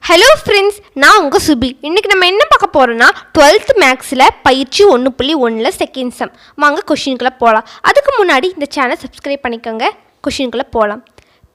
Hello friends, நான் உங்கள் சுபி. இன்றைக்கி நம்ம என்ன பார்க்க போகிறோன்னா 12th மேக்ஸில் பயிற்சி 1.1 செகண்ட் சம். வாங்க கொஷினுக்குள்ளே போகலாம். அதுக்கு முன்னாடி இந்த சேனல் சப்ஸ்கிரைப் பண்ணிக்கோங்க. கொஷினுக்குள்ளே போகலாம்.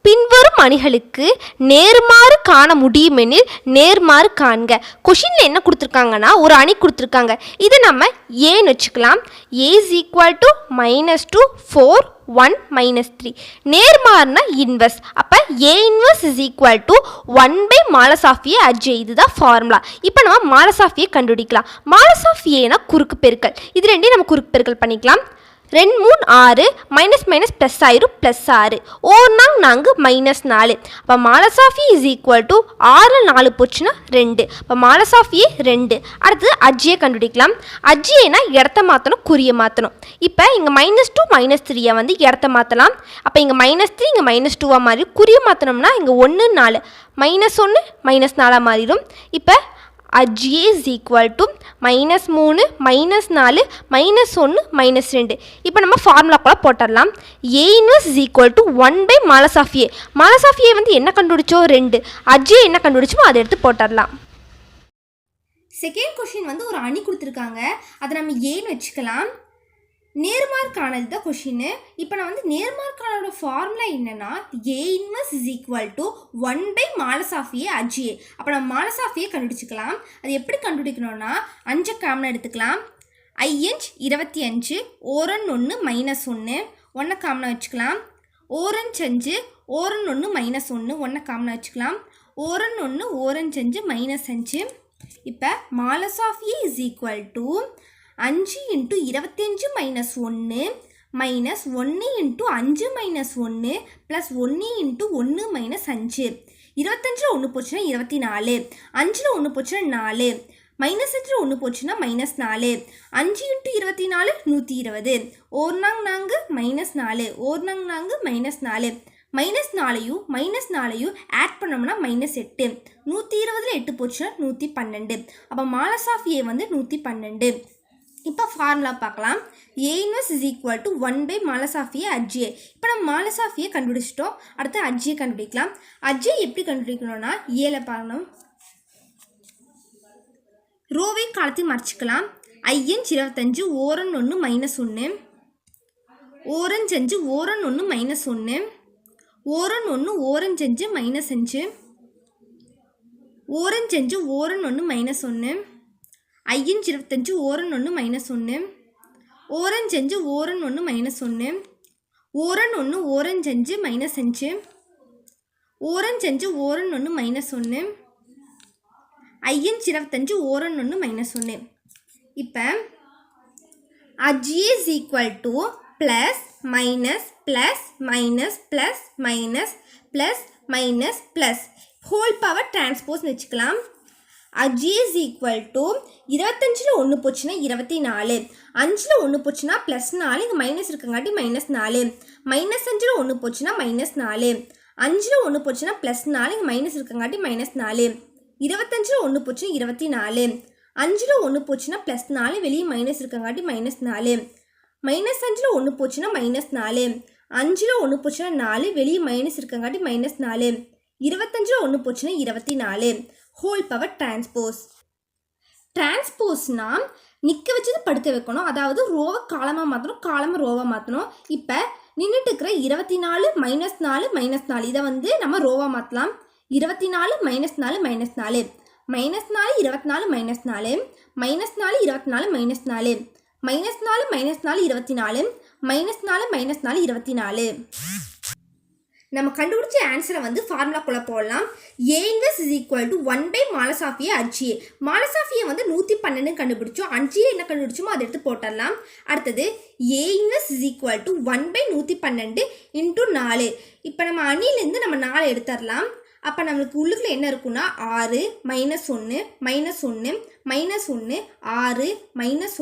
பின்வரும் அணிகளுக்கு நேர்மாறு காண முடியுமெனில் நேர்மாறு காண்க. கொஷினில் என்ன கொடுத்துருக்காங்கன்னா ஒரு அணி கொடுத்துருக்காங்க. இதை நம்ம ஏன்னு வச்சுக்கலாம். A is equal to -2 4 1 -3. நேர்மாறுனா இன்வெர்ஸ். அப்போ A inverse is equal to modulus of A adj. இதுதான் ஃபார்முலா. இப்போ நம்ம மாலஸ் ஆஃப் ஏ கண்டுபிடிக்கலாம். மாலஸ் ஆஃப் ஏனா குறுக்கு பெருக்கல். இது ரெண்டையும் நம்ம குறுக்கு பெருக்கல் பண்ணிக்கலாம். 2 3 6 மைனஸ் மைனஸ் ப்ளஸ் ஆயிரும், +6 ஓர் நாங்கு -4. அப்போ modulus of A is equal to 6 4 போச்சுன்னா 2. அப்போ மாலஸ் ஆஃப் ஏ 2. அடுத்தது அஜ்ஜியை கண்டுபிடிக்கலாம். அஜ்ஜியனா இடத்த மாற்றணும், குறிய மாற்றணும். இப்போ இங்கே -2 -3 வந்து இடத்த மாற்றலாம். அப்போ இங்கே -3 இங்கே -2 மாறி குறிய மாற்றணும்னா இங்கே 1 4 -1 -4 மாறிடும். இப்போ அஜ்ஜியே இஸ் ஈக்குவல் டு -3 -4 -1 -2. இப்போ நம்ம ஃபார்முலாக்குள்ளே போட்டுடலாம். A inverse is equal to modulus of A. Modulus of ஏ வந்து என்ன கண்டுபிடிச்சோ 2. அஜ்ஜியே என்ன கண்டுபிடிச்சோமோ அதை எடுத்து போட்டுடலாம். செகண்ட் கொஷின் வந்து ஒரு அணி கொடுத்துருக்காங்க. அதை நம்ம ஏன்னு வச்சுக்கலாம். நேர்மார்க்கானது தான் கொஷின். இப்போ நான் வந்து நேர்மார்க்கானோட ஃபார்முலா என்னன்னா A inverse is equal to modulus of A adj. அப்போ நம்ம மாலஸ் ஆஃப் ஏ கண்டுபிடிச்சிக்கலாம். அது எப்படி கண்டுபிடிக்கணும்னா 5 காமன் எடுத்துக்கலாம். 5 25 ஓரன் 1 -1 1 காமனாக வச்சுக்கலாம். ஓரன் 5 ஓரன் 1 -1 1 காமனாக வச்சுக்கலாம். ஓரன் 1 ஓரன் 5 -5. இப்போ modulus of A is equal to 5 × 25 - 1 -1 × 5 - 1 + 1 × 1 - 5. 25 1 போச்சுன்னா 24. 5 1 போச்சுன்னா 4. -5 1 போச்சுன்னா -4. 5 × 24 120. ஓர் நாங்கு -4 ஓர் நாங்கு -4. -4யும் ஆட் பண்ணோம்னா -8. 120ல் 8 போச்சுன்னா 112. அப்போ மாலஸ் ஆஃப் ஏ வந்து 112. இப்போ ஃபார்முலா பார்க்கலாம். A inverse is equal to modulus of A adj. இப்போ நம்ம மாலஸ் ஆஃப் ஏ கண்டுபிடிச்சிட்டோம். அடுத்து அஜ்ஜே கண்டுபிடிக்கலாம். அஜ்ஜே எப்படி கண்டுபிடிக்கணும்னா ஏல பார்க்கணும். ரோவை காலத்தையும் மறைச்சிக்கலாம். 5 25 ஓரன் 1 -1 ஓரன் 5 ஓரன் 1 -1 ஓரன் 1 ஓரன் 5 -5 ஓரன் 5 ஓரன் 1 -1 5 25 ஓரன் 1 -1 ஓரன் 5 ஓரன் 1 -1 ஓரன் 1 ஓரன் 5 -5 ஓரன் 5 ஓரன் 1 -1 5 25 ஓரன் 1 -1. இப்போ adj is equal to plus minus plus minus plus minus plus minus plus whole power டிரான்ஸ்போஸ்னு வச்சுக்கலாம். அஜ்ஜே இஸ் ஈக்குவல் டு 25ல் 1 போச்சுன்னா 24. 5ல் 1 போச்சுன்னா +4. இங்கே மைனஸ் இருக்கங்காட்டி -4. -5ல் 1 போச்சுன்னா -4. 5ல் 1 போச்சுன்னா +4. இங்கே மைனஸ் இருக்கங்காட்டி -4. 25ல் 1 போச்சுன்னா 24. 5ல் 1 போச்சுன்னா +4. வெளியே மைனஸ் இருக்கங்காட்டி -4. -5ல் 1 போச்சுன்னா -4. 5ல் 1 போச்சுன்னா 4. வெளியே மைனஸ் இருக்கங்காட்டி -4. 25ல் 1 போச்சுன்னா 24. Whole power transpose. டிரான்ஸ்போஸ்னா நிற்க வச்சது படுக்க வைக்கணும். அதாவது ரோவை காலமாக மாற்றணும், காலமாக ரோவாக மாற்றணும். இப்போ நின்றுட்டு இருக்கிற 24 -4 -4 இதை வந்து நம்ம ரோவாக மாற்றலாம். 24 -4 -4 -4 -4 -4 24 -4 -4 24 -4 24 நம்ம கண்டுபிடிச்ச ஆன்சரை வந்து ஃபார்முலாக்குள்ளே போடலாம். A inverse is equal to modulus of A adj. Modulus of ஏ வந்து 112 கண்டுபிடிச்சோம். அஜ்ஜே என்ன கண்டுபிடிச்சோமோ அதை எடுத்து போட்டுடலாம். அடுத்தது ஏ இன்வெர்ஸ் இஸ் ஈக்குவல் டு 1/112 × 4. இப்போ நம்ம அணிலேருந்து நம்ம 4 எடுத்துடலாம். அப்போ நம்மளுக்கு உள்ளுக்குள்ள என்ன இருக்குன்னா 6 -1 -1 -1 6 -1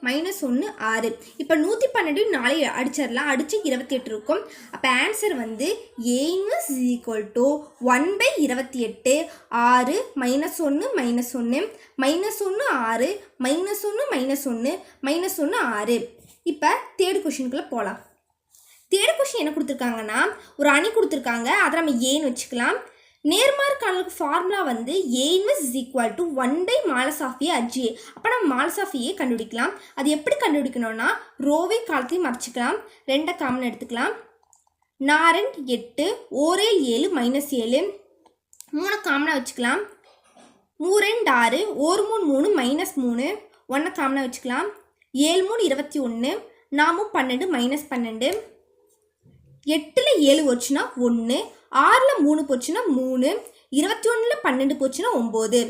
-1 6. இப்போ 112 4 அடிச்சிடலாம். அடித்து 28 இருக்கும். அப்போ ஆன்சர் வந்து ஏ இன்வெர்ஸ் இஸ் ஈக்குவல் டு 1/28 6 -1 -1 -1 6 -1 -1 6. இப்போ தேர்ட் கொஷினுக்குள்ளே போகலாம். தேர்ட் கொஷின் என்ன கொடுத்துருக்காங்கன்னா ஒரு அணி கொடுத்துருக்காங்க. அதை நம்ம ஏன்னு வச்சுக்கலாம். நேர்மாறு காணலுக்கு ஃபார்முலா வந்து A inverse is equal to 1 modulus of A at J. அப்போ நம்ம மாலஸ் ஆஃப் ஏ கண்டுபிடிக்கலாம். அது எப்படி கண்டுபிடிக்கணும்னா ரோவை காலத்தையும் மறைச்சிக்கலாம், 2 காமன் எடுத்துக்கலாம். 4 8 1 7 -7 3 காமனாக வச்சுக்கலாம். 3 6 1 3 3 -3 1 காமனாக வச்சுக்கலாம். 7 3 21 4 12 -12 8ல் 7 போச்சுன்னா 1, 6ல் 3 போச்சுன்னா 3, 21ல் 12 போச்சுன்னா 9,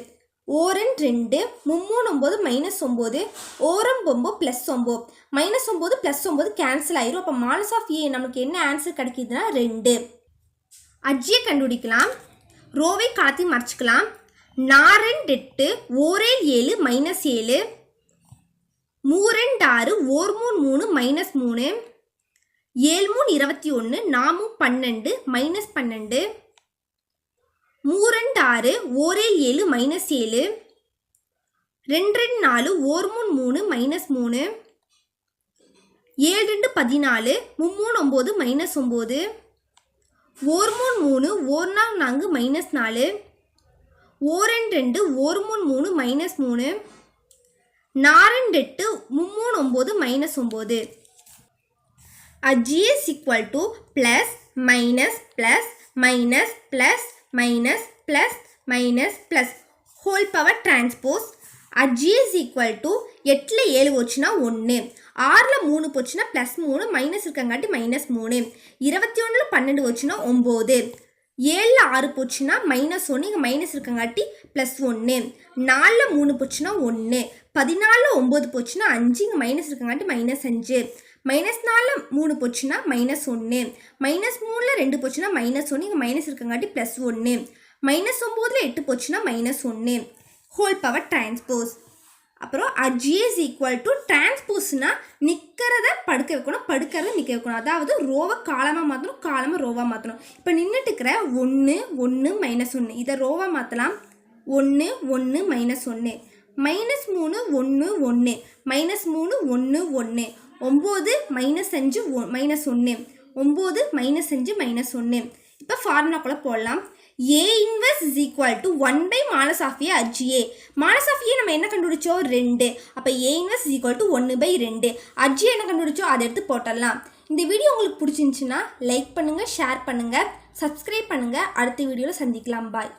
1 2 3 9 -9 1 9 +9 -9 +9 கேன்சல் ஆயிரும். அப்போ மாலஸ் ஆஃப் ஏ நமக்கு என்ன ஆன்சர் கிடைக்குதுன்னா 2. அஜ்ஜியை கண்டுபிடிக்கலாம். ரோவை காலத்தையும் மறைச்சிக்கலாம். 4 8 1 7 -7 3 6 1 3 -3 7 3 21 4 12 -12 3 6 1 7 -7 2 4 1 3 -3 7 2 14 3 9 -9 1 3 1 4 -4 1 2 1 3 -3 4 8 3 9 -9. G is equal to plus minus plus minus plus minus plus minus plus whole power transpose. G is equal to 8ல் 7 போச்சுன்னா 1, 6ல் 3 போச்சுன்னா +3 மைனஸ் இருக்கங்காட்டி -3, 21ல் 12 போச்சுன்னா 9, 7ல் 6 போச்சுன்னா -1 இங்கே மைனஸ் இருக்கங்காட்டி +1, 4ல் 3 போச்சுன்னா 1, 14ல் 9 போச்சுன்னா 5 இங்கே மைனஸ் இருக்கங்காட்டி -5, -4ல் 3 போச்சுன்னா -1, -3ல் 2 போச்சுன்னா -1 இங்கே மைனஸ் இருக்கங்காட்டி +1, -9ல் 8 போச்சுன்னா -1 ஹோல் பவர் டிரான்ஸ்போஸ். அப்புறம் G is equal to டிரான்ஸ்போஸ்னா நிற்கிறத படுக்க வைக்கணும், படுக்கிறத நிற்க வைக்கணும். அதாவது ரோவை காலமாக மாற்றணும், காலமாக ரோவாக மாற்றணும். இப்போ நின்றுட்டு இருக்கிற 1 1 -1 இதை ரோவாக மாற்றலாம். 1 1 -1 -3 1 1 -3 1 1 9 -5 -1 9 -5 இப்போ ஃபார்முலாக்குள்ளே போடலாம். A inverse is equal to 1 modulus of A adj. Modulus of A நம்ம என்ன கண்டுபிடிச்சோம் 2. அப்போ A inverse is equal to 1/2. At J என்ன கண்டுபிடிச்சோம் அதை எடுத்து போட்டுடலாம். இந்த வீடியோ உங்களுக்கு பிடிச்சிருந்துச்சுன்னா லைக் பண்ணுங்கள், ஷேர் பண்ணுங்கள், சப்ஸ்கிரைப் பண்ணுங்கள். அடுத்த வீடியோவில் சந்திக்கலாம். பாய்.